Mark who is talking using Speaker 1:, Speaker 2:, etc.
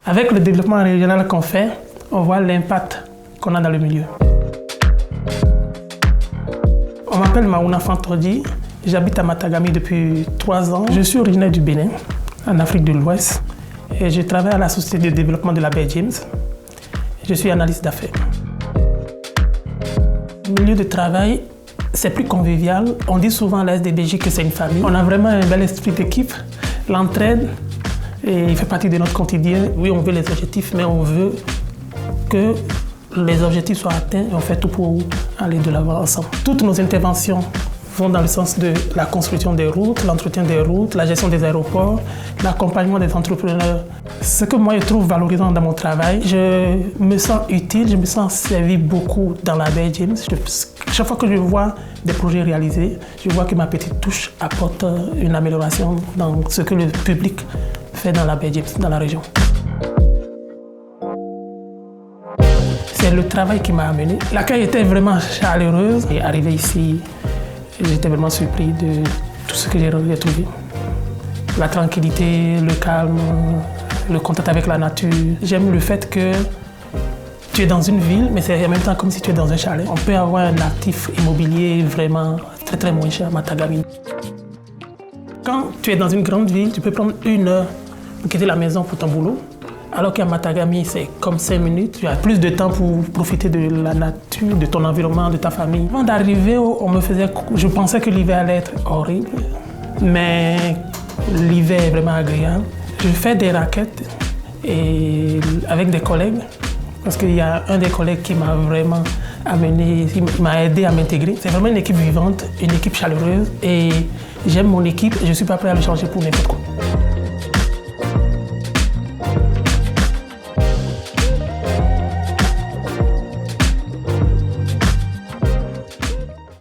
Speaker 1: Avec le développement régional qu'on fait, on voit l'impact qu'on a dans le milieu. On m'appelle Maouna Fantordi, j'habite à Matagami depuis 3 ans. Je suis originaire du Bénin, en Afrique de l'Ouest, et je travaille à la Société de développement de la baie James. Je suis analyste d'affaires. Le milieu de travail, c'est plus convivial. On dit souvent à la SDBJ que c'est une famille. On a vraiment un bel esprit d'équipe, l'entraide, et il fait partie de notre quotidien. Oui, on veut les objectifs, mais on veut que les objectifs soient atteints et on fait tout pour aller de l'avant ensemble. Toutes nos interventions vont dans le sens de la construction des routes, l'entretien des routes, la gestion des aéroports, l'accompagnement des entrepreneurs. Ce que moi je trouve valorisant dans mon travail, je me sens utile, je me sens servi beaucoup dans la baie James. Chaque fois que je vois des projets réalisés, je vois que ma petite touche apporte une amélioration dans ce que le public fait dans la baie James, dans la région. C'est le travail qui m'a amené. L'accueil était vraiment chaleureuse. Et arrivé ici, j'étais vraiment surpris de tout ce que j'ai trouvé. La tranquillité, le calme, le contact avec la nature. J'aime le fait que tu es dans une ville, mais c'est en même temps comme si tu es dans un chalet. On peut avoir un actif immobilier vraiment très très moins cher à Matagami. Quand tu es dans une grande ville, tu peux prendre 1 heure pour quitter la maison pour ton boulot. Alors qu'à Matagami, c'est comme 5 minutes. Tu as plus de temps pour profiter de la nature, de ton environnement, de ta famille. Avant d'arriver, je pensais que l'hiver allait être horrible. Mais l'hiver est vraiment agréable. Je fais des raquettes et avec des collègues. Parce qu'il y a un des collègues qui m'a vraiment amené, il m'a aidé à m'intégrer. C'est vraiment une équipe vivante, une équipe chaleureuse. Et j'aime mon équipe et je ne suis pas prêt à le changer pour n'importe quoi.